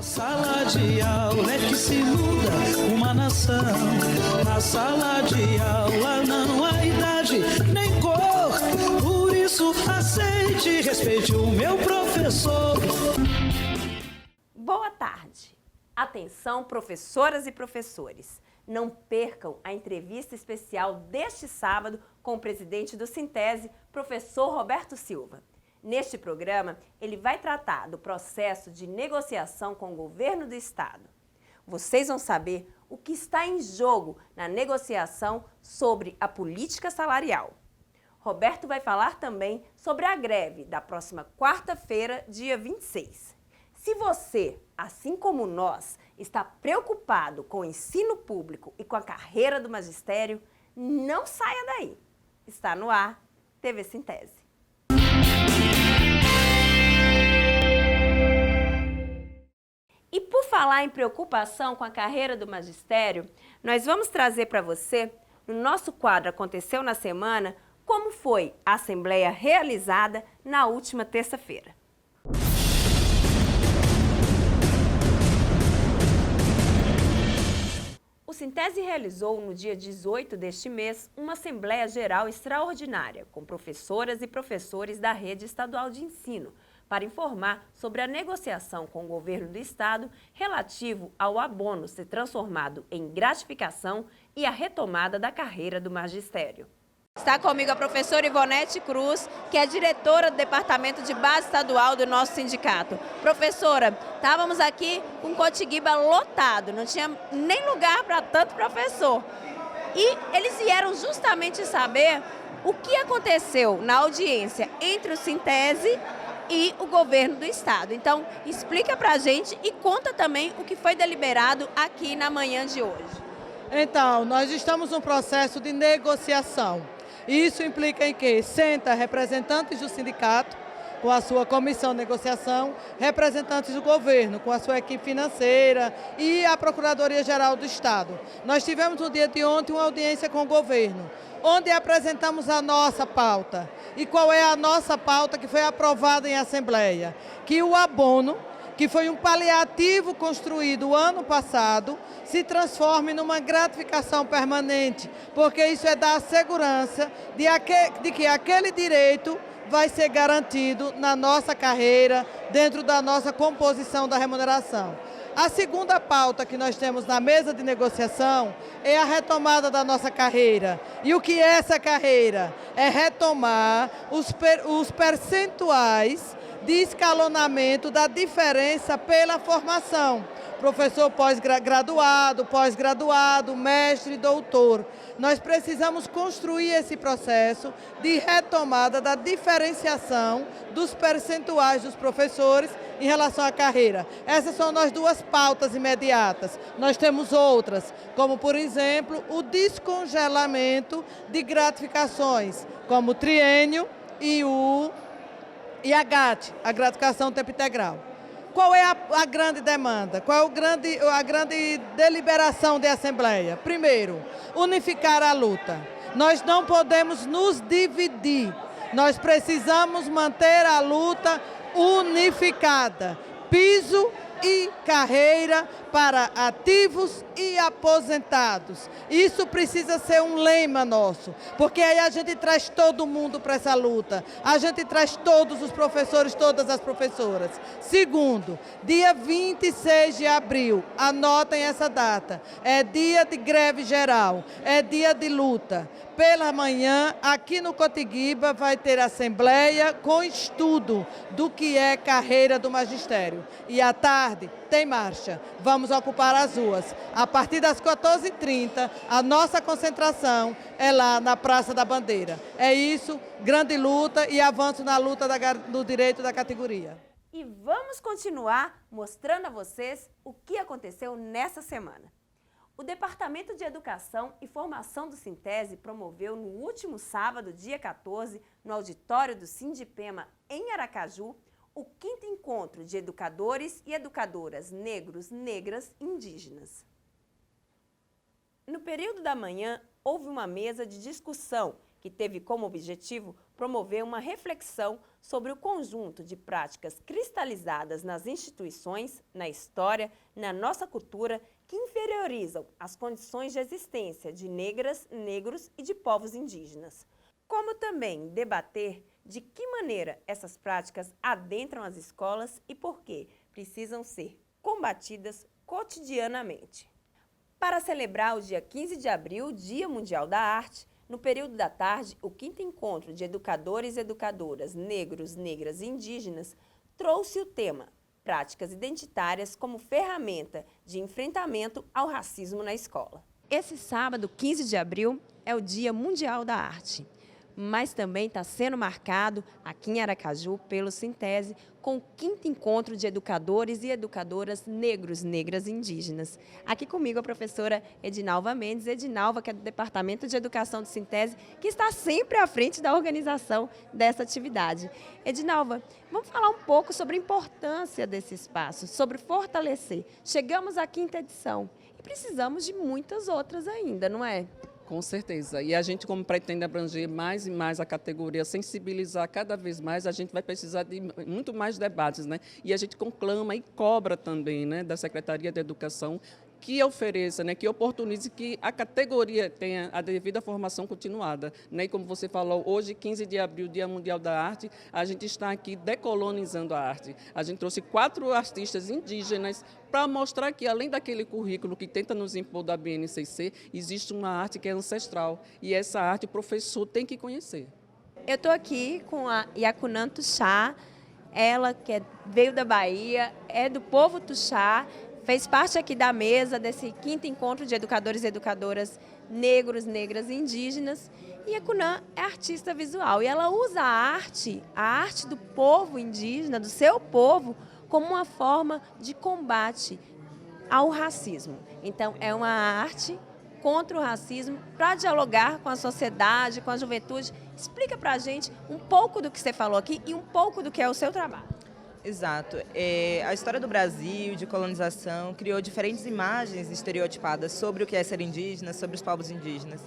Na sala de aula é que se muda uma nação. Na sala de aula não há idade nem cor. Por isso aceite e respeite o meu professor. Boa tarde. Atenção, professoras e professores. Não percam a entrevista especial deste sábado com o presidente do Sintese, professor Roberto Silva. Neste programa, ele vai tratar do processo de negociação com o governo do estado. Vocês vão saber o que está em jogo na negociação sobre a política salarial. Roberto vai falar também sobre a greve da próxima quarta-feira, dia 26. Se você, assim como nós, está preocupado com o ensino público e com a carreira do magistério, não saia daí. Está no ar, TV Sintese. E por falar em preocupação com a carreira do magistério, nós vamos trazer para você, no nosso quadro Aconteceu na Semana, como foi a assembleia realizada na última terça-feira. O Sintese realizou, no dia 18 deste mês, uma Assembleia Geral extraordinária com professoras e professores da Rede Estadual de Ensino, para informar sobre a negociação com o governo do estado relativo ao abono ser transformado em gratificação e a retomada da carreira do magistério. Está comigo a professora Ivonete Cruz, que é diretora do Departamento de Base Estadual do nosso sindicato. Professora, estávamos aqui com Cotiguiba lotado, não tinha nem lugar para tanto professor. E eles vieram justamente saber o que aconteceu na audiência entre o Sintese e o governo do estado. Então, explica pra gente e conta também o que foi deliberado aqui na manhã de hoje. Então, nós estamos num processo de negociação. Isso implica em que senta representantes do sindicato, com a sua comissão de negociação, representantes do governo, com a sua equipe financeira e a Procuradoria-Geral do Estado. Nós tivemos no dia de ontem uma audiência com o governo, onde apresentamos a nossa pauta. E qual é a nossa pauta que foi aprovada em Assembleia? Que o abono, que foi um paliativo construído ano passado, se transforme numa gratificação permanente, porque isso é dar a segurança de que aquele direito vai ser garantido na nossa carreira, dentro da nossa composição da remuneração. A segunda pauta que nós temos na mesa de negociação é a retomada da nossa carreira. E o que é essa carreira? É retomar os percentuais de escalonamento da diferença pela formação. Professor pós-graduado, mestre, doutor. Nós precisamos construir esse processo de retomada da diferenciação dos percentuais dos professores em relação à carreira. Essas são as duas pautas imediatas. Nós temos outras, como, por exemplo, o descongelamento de gratificações, como o triênio e a GAT, a gratificação tempo integral. Qual é a grande demanda? Qual é a grande deliberação da Assembleia? Primeiro, unificar a luta. Nós não podemos nos dividir. Nós precisamos manter a luta unificada. Piso e carreira para ativos e aposentados. Isso precisa ser um lema nosso, porque aí a gente traz todo mundo para essa luta. A gente traz todos os professores, todas as professoras. Segundo, dia 26 de abril, anotem essa data, é dia de greve geral, é dia de luta. Pela manhã, aqui no Cotiguiba, vai ter assembleia com estudo do que é carreira do magistério. E à tarde tem marcha. Vamos ocupar as ruas. A partir das 14h30, a nossa concentração é lá na Praça da Bandeira. É isso, grande luta e avanço na luta do direito da categoria. E vamos continuar mostrando a vocês o que aconteceu nessa semana. O Departamento de Educação e Formação do Sintese promoveu no último sábado, dia 14, no auditório do Sindipema, em Aracaju, o 5º encontro de educadores e educadoras negros, negras e indígenas. No período da manhã, houve uma mesa de discussão que teve como objetivo promover uma reflexão sobre o conjunto de práticas cristalizadas nas instituições, na história, na nossa cultura, que inferiorizam as condições de existência de negras, negros e de povos indígenas. Como também debater de que maneira essas práticas adentram as escolas e por que precisam ser combatidas cotidianamente. Para celebrar o dia 15 de abril, Dia Mundial da Arte, no período da tarde, o 5º Encontro de Educadores e Educadoras Negros, Negras e Indígenas trouxe o tema Práticas Identitárias como ferramenta de enfrentamento ao racismo na escola. Esse sábado, 15 de abril, é o Dia Mundial da Arte, mas também está sendo marcado aqui em Aracaju pelo Sintese com o 5º Encontro de Educadores e Educadoras Negros, Negras e Indígenas. Aqui comigo a professora Edinalva Mendes, Edinalva, que é do Departamento de Educação do Sintese, que está sempre à frente da organização dessa atividade. Edinalva, vamos falar um pouco sobre a importância desse espaço, sobre fortalecer. Chegamos à 5ª edição e precisamos de muitas outras ainda, não é? Com certeza. E a gente, como pretende abranger mais e mais a categoria, sensibilizar cada vez mais, a gente vai precisar de muito mais debates, né? E a gente conclama e cobra também, né, da Secretaria de Educação que ofereça, né, que oportunize que a categoria tenha a devida formação continuada. Né? E como você falou, hoje, 15 de abril, Dia Mundial da Arte, a gente está aqui decolonizando a arte. A gente trouxe 4 artistas indígenas para mostrar que, além daquele currículo que tenta nos impor da BNCC, existe uma arte que é ancestral. E essa arte o professor tem que conhecer. Eu estou aqui com a Yacunan Tuxá, ela que veio da Bahia, é do povo Tuxá, fez parte aqui da mesa desse 5º Encontro de Educadores e Educadoras Negros, Negras e Indígenas. E a Cunã é artista visual e ela usa a arte do povo indígena, do seu povo, como uma forma de combate ao racismo. Então, é uma arte contra o racismo, para dialogar com a sociedade, com a juventude. Explica para a gente um pouco do que você falou aqui e um pouco do que é o seu trabalho. Exato. A história do Brasil, de colonização, criou diferentes imagens estereotipadas sobre o que é ser indígena, sobre os povos indígenas.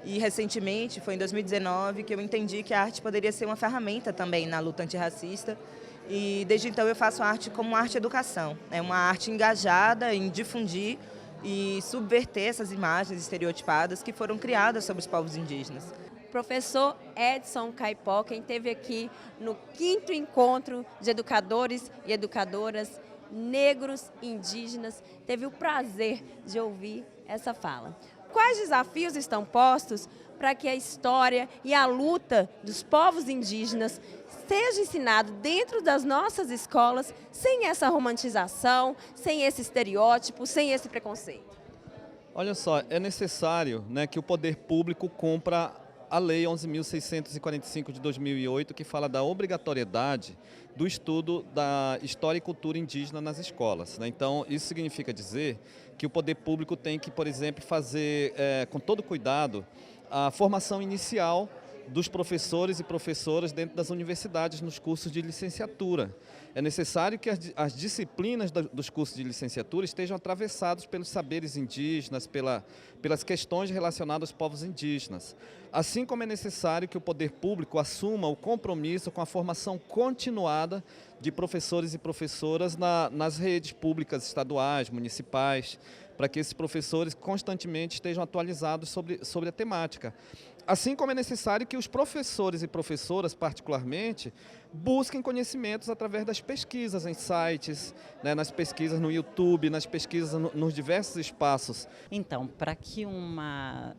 E, recentemente, foi em 2019, que eu entendi que a arte poderia ser uma ferramenta também na luta antirracista. E, desde então, eu faço arte como arte-educação. É uma arte engajada em difundir e subverter essas imagens estereotipadas que foram criadas sobre os povos indígenas. Professor Edson Caipó, quem esteve aqui no 5º Encontro de Educadores e Educadoras Negros e Indígenas, teve o prazer de ouvir essa fala. Quais desafios estão postos para que a história e a luta dos povos indígenas seja ensinado dentro das nossas escolas, sem essa romantização, sem esse estereótipo, sem esse preconceito? Olha só, é necessário, né, que o poder público cumpra a Lei 11.645 de 2008, que fala da obrigatoriedade do estudo da história e cultura indígena nas escolas. Né? Então, isso significa dizer que o poder público tem que, por exemplo, fazer com todo cuidado a formação inicial dos professores e professoras dentro das universidades nos cursos de licenciatura. É necessário que as disciplinas dos cursos de licenciatura estejam atravessados pelos saberes indígenas, pelas questões relacionadas aos povos indígenas. Assim como é necessário que o poder público assuma o compromisso com a formação continuada de professores e professoras nas redes públicas estaduais, municipais, para que esses professores constantemente estejam atualizados sobre a temática. Assim como é necessário que os professores e professoras, particularmente, busquem conhecimentos através das pesquisas em sites, né, nas pesquisas no YouTube, nas pesquisas nos diversos espaços. Então, para que uma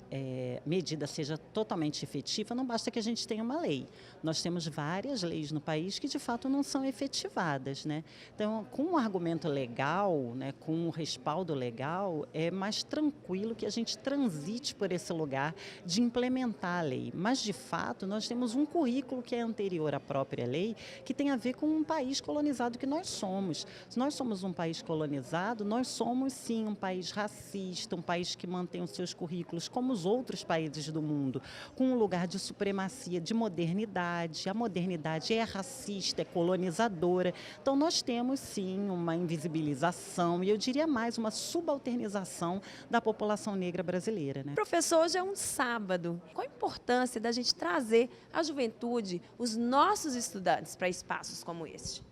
medida seja totalmente efetiva, não basta que a gente tenha uma lei. Nós temos várias leis no país que, de fato, não são efetivadas. Né? Então, com um argumento legal, né, com um respaldo legal, é mais tranquilo que a gente transite por esse lugar de implementar a lei, mas de fato nós temos um currículo que é anterior à própria lei, que tem a ver com um país colonizado que nós somos. Se nós somos um país colonizado, nós somos sim um país racista, um país que mantém os seus currículos como os outros países do mundo, com um lugar de supremacia, de modernidade. A modernidade é racista, é colonizadora. conservadora. Então, nós temos, sim, uma invisibilização e, eu diria mais, uma subalternização da população negra brasileira, né? Professor, hoje é um sábado. Qual a importância da gente trazer a juventude, os nossos estudantes, para espaços como este?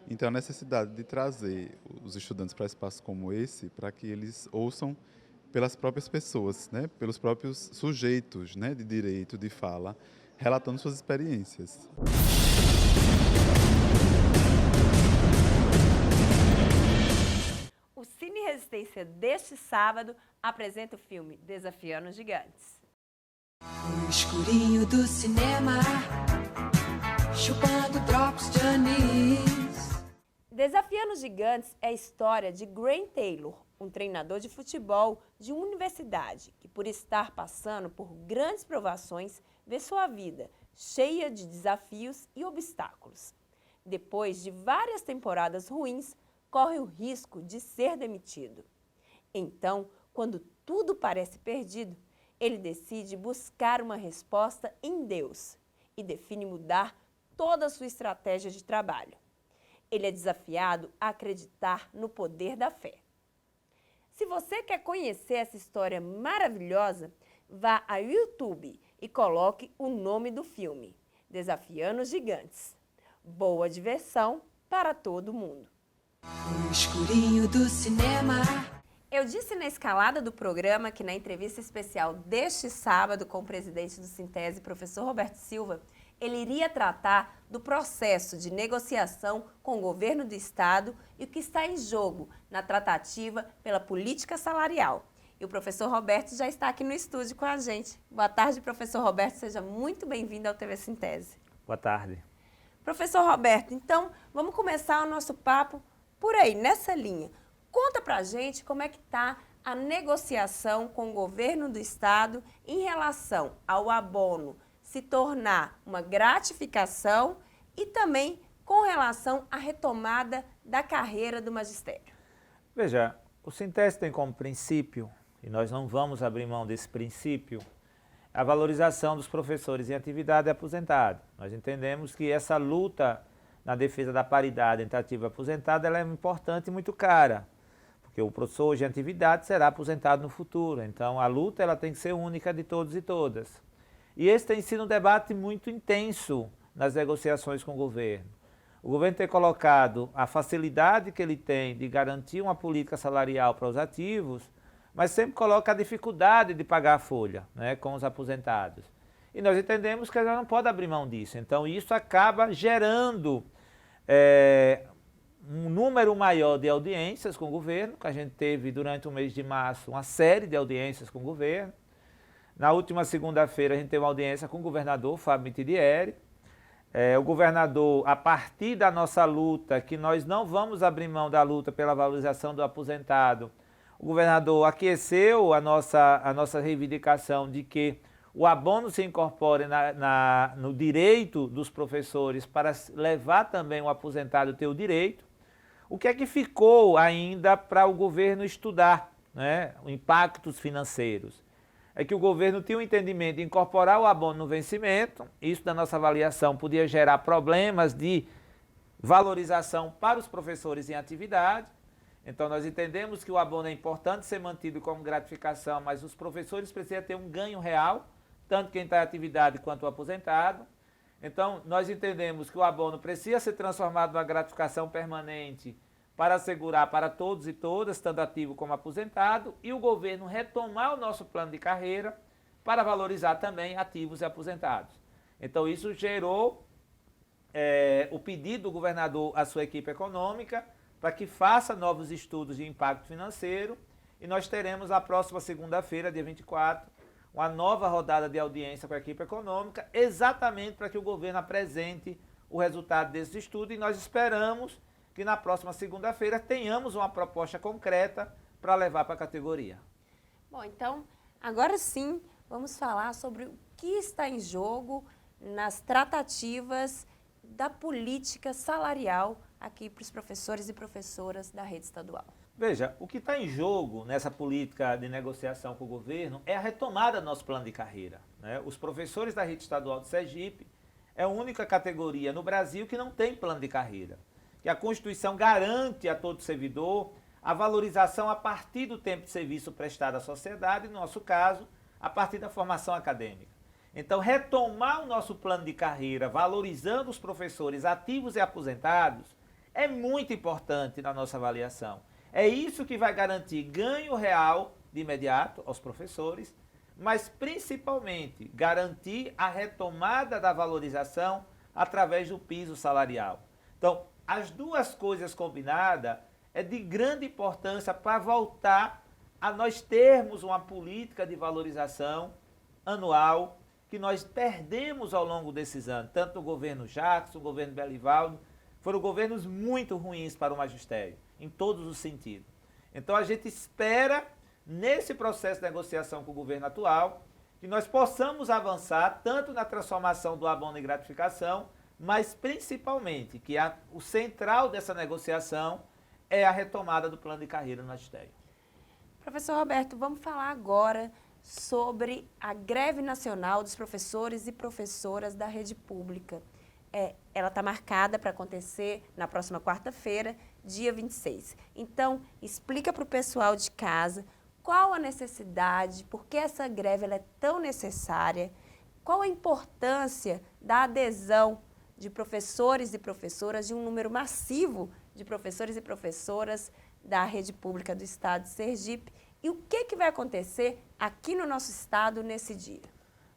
Então, a necessidade de trazer os estudantes para espaços como esse, para que eles ouçam pelas próprias pessoas, né, pelos próprios sujeitos, né, de direito, de fala, relatando suas experiências. O Cine Resistência deste sábado apresenta o filme Desafiando os Gigantes. No escurinho do cinema, chupando drops de anis. Desafiando os Gigantes é a história de Graham Taylor, um treinador de futebol de uma universidade que, por estar passando por grandes provações, vê sua vida cheia de desafios e obstáculos. Depois de várias temporadas ruins, corre o risco de ser demitido. Então, quando tudo parece perdido, ele decide buscar uma resposta em Deus e define mudar toda a sua estratégia de trabalho. Ele é desafiado a acreditar no poder da fé. Se você quer conhecer essa história maravilhosa, vá ao YouTube e coloque o nome do filme, Desafiando os Gigantes. Boa diversão para todo mundo. No escurinho do cinema. Eu disse na escalada do programa que na entrevista especial deste sábado com o presidente do Sintese, professor Roberto Silva, ele iria tratar do processo de negociação com o governo do estado e o que está em jogo na tratativa pela política salarial. E o professor Roberto já está aqui no estúdio com a gente. Boa tarde, professor Roberto, seja muito bem-vindo ao TV Sintese. Boa tarde. Professor Roberto, então vamos começar o nosso papo por aí, nessa linha. Conta pra gente como é que está a negociação com o governo do estado em relação ao abono se tornar uma gratificação e também com relação à retomada da carreira do magistério. Veja, o Sintese tem como princípio, e nós não vamos abrir mão desse princípio, a valorização dos professores em atividade e aposentados. Nós entendemos que essa luta na defesa da paridade entre ativo e aposentado ela é importante e muito cara, porque o professor hoje em atividade será aposentado no futuro. Então, a luta ela tem que ser única de todos e todas. E esse tem sido um debate muito intenso nas negociações com o governo. O governo tem colocado a facilidade que ele tem de garantir uma política salarial para os ativos, mas sempre coloca a dificuldade de pagar a folha, né, com os aposentados. E nós entendemos que ela não pode abrir mão disso. Então, isso acaba gerando um número maior de audiências com o governo, que a gente teve durante o mês de março uma série de audiências com o governo. Na última segunda-feira, a gente teve uma audiência com o governador, Fábio Mitidieri. O governador, a partir da nossa luta, que nós não vamos abrir mão da luta pela valorização do aposentado, o governador aqueceu a nossa reivindicação de que o abono se incorpore no direito dos professores para levar também o aposentado a ter o direito. O que é que ficou ainda para o governo estudar, né? Impactos financeiros. É que o governo tinha um entendimento de incorporar o abono no vencimento. Isso, da nossa avaliação, podia gerar problemas de valorização para os professores em atividade. Então, nós entendemos que o abono é importante ser mantido como gratificação, mas os professores precisam ter um ganho real, tanto quem está em atividade quanto o aposentado. Então, nós entendemos que o abono precisa ser transformado numa gratificação permanente para assegurar para todos e todas, tanto ativo como aposentado, e o governo retomar o nosso plano de carreira para valorizar também ativos e aposentados. Então, isso gerou o pedido do governador à sua equipe econômica para que faça novos estudos de impacto financeiro, e nós teremos na próxima segunda-feira, dia 24, uma nova rodada de audiência com a equipe econômica, exatamente para que o governo apresente o resultado desse estudo, e nós esperamos que na próxima segunda-feira tenhamos uma proposta concreta para levar para a categoria. Bom, então, agora sim, vamos falar sobre o que está em jogo nas tratativas da política salarial aqui para os professores e professoras da rede estadual. Veja, o que está em jogo nessa política de negociação com o governo é a retomada do nosso plano de carreira, né? Os professores da rede estadual de Sergipe é a única categoria no Brasil que não tem plano de carreira. Que a Constituição garante a todo servidor a valorização a partir do tempo de serviço prestado à sociedade, no nosso caso, a partir da formação acadêmica. Então, retomar o nosso plano de carreira, valorizando os professores ativos e aposentados, é muito importante na nossa avaliação. É isso que vai garantir ganho real de imediato aos professores, mas principalmente garantir a retomada da valorização através do piso salarial. Então, as duas coisas combinadas é de grande importância para voltar a nós termos uma política de valorização anual que nós perdemos ao longo desses anos. Tanto o governo Jackson, o governo Belivaldo, foram governos muito ruins para o magistério, em todos os sentidos. Então a gente espera, nesse processo de negociação com o governo atual, que nós possamos avançar tanto na transformação do abono e gratificação, mas principalmente que o central dessa negociação é a retomada do plano de carreira no magistério. Professor Roberto, vamos falar agora sobre a greve nacional dos professores e professoras da rede pública. Ela está marcada para acontecer na próxima quarta-feira, dia 26. Então, explica para o pessoal de casa qual a necessidade, por que essa greve ela é tão necessária, qual a importância da adesão de professores e professoras, de um número massivo de professores e professoras da rede pública do estado de Sergipe, e o que vai acontecer aqui no nosso estado nesse dia?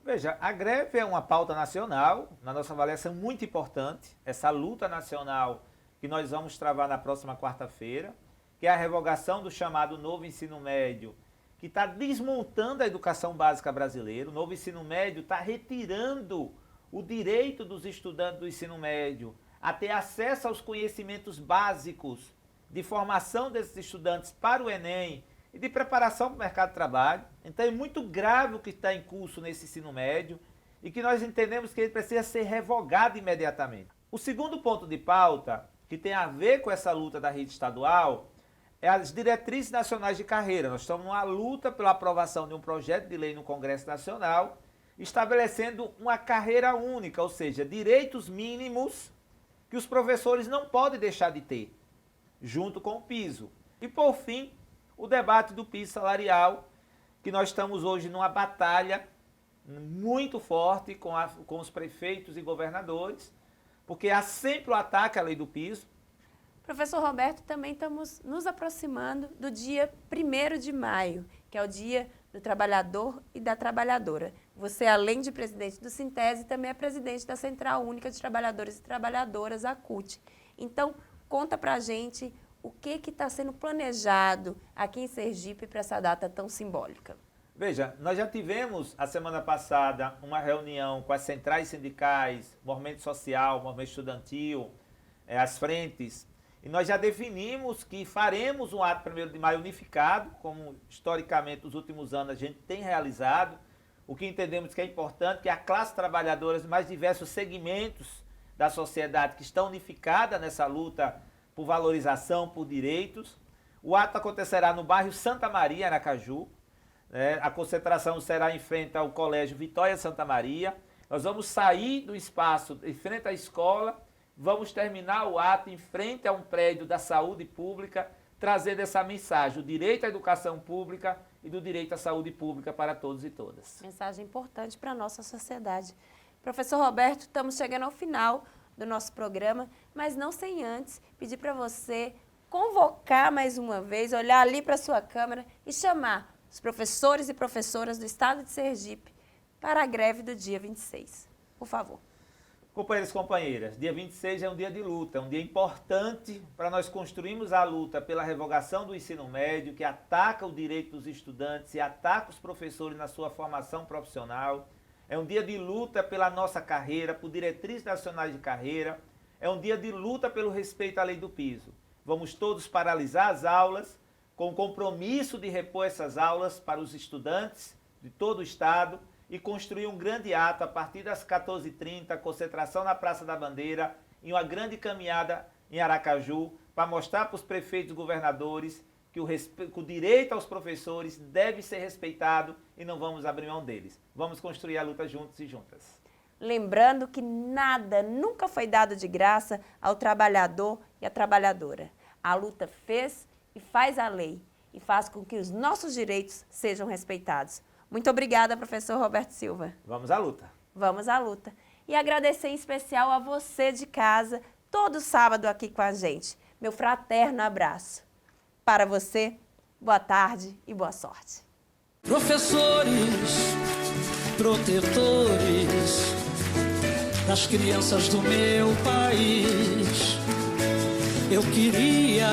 Veja, a greve é uma pauta nacional, na nossa avaliação muito importante, essa luta nacional que nós vamos travar na próxima quarta-feira, que é a revogação do chamado novo ensino médio, que está desmontando a educação básica brasileira. O novo ensino médio está retirando o direito dos estudantes do ensino médio a ter acesso aos conhecimentos básicos de formação desses estudantes para o Enem e de preparação para o mercado de trabalho. Então é muito grave o que está em curso nesse ensino médio e que nós entendemos que ele precisa ser revogado imediatamente. O segundo ponto de pauta, que tem a ver com essa luta da rede estadual, é as diretrizes nacionais de carreira. Nós estamos numa luta pela aprovação de um projeto de lei no Congresso Nacional, estabelecendo uma carreira única, ou seja, direitos mínimos que os professores não podem deixar de ter, junto com o piso. E, por fim, o debate do piso salarial, que nós estamos hoje numa batalha muito forte com os prefeitos e governadores, porque há sempre o ataque à lei do piso. Professor Roberto, também estamos nos aproximando do dia 1º de maio, que é o dia do trabalhador e da trabalhadora. Você, além de presidente do Sintese, também é presidente da Central Única de Trabalhadores e Trabalhadoras, a CUT. Então, conta pra gente o que está sendo planejado aqui em Sergipe para essa data tão simbólica. Veja, nós já tivemos a semana passada uma reunião com as centrais sindicais, movimento social, movimento estudantil, as frentes, e nós já definimos que faremos um ato 1º de maio unificado, como historicamente nos últimos anos a gente tem realizado, o que entendemos que é importante, que a classe trabalhadora, os mais diversos segmentos da sociedade que estão unificadas nessa luta por valorização, por direitos. O ato acontecerá no bairro Santa Maria, Aracaju. A concentração será em frente ao Colégio Vitória Santa Maria. Nós vamos sair do espaço em frente à escola, vamos terminar o ato em frente a um prédio da saúde pública, trazendo essa mensagem, o direito à educação pública e do direito à saúde pública para todos e todas. Mensagem importante para a nossa sociedade. Professor Roberto, estamos chegando ao final do nosso programa, mas não sem antes pedir para você convocar mais uma vez, olhar ali para a sua câmera e chamar os professores e professoras do estado de Sergipe para a greve do dia 26. Por favor. Companheiros e companheiras, dia 26 é um dia de luta, um dia importante para nós construirmos a luta pela revogação do ensino médio, que ataca o direito dos estudantes e ataca os professores na sua formação profissional. É um dia de luta pela nossa carreira, por diretrizes nacionais de carreira. É um dia de luta pelo respeito à lei do piso. Vamos todos paralisar as aulas, com o compromisso de repor essas aulas para os estudantes de todo o estado e construir um grande ato a partir das 14h30, concentração na Praça da Bandeira, e uma grande caminhada em Aracaju, para mostrar para os prefeitos e governadores que o direito aos professores deve ser respeitado e não vamos abrir mão deles. Vamos construir a luta juntos e juntas. Lembrando que nada nunca foi dado de graça ao trabalhador e à trabalhadora. A luta fez e faz a lei e faz com que os nossos direitos sejam respeitados. Muito obrigada, professor Roberto Silva. Vamos à luta. Vamos à luta. E agradecer em especial a você de casa, todo sábado aqui com a gente. Meu fraterno abraço. Para você, boa tarde e boa sorte. Professores, protetores das crianças do meu país, eu queria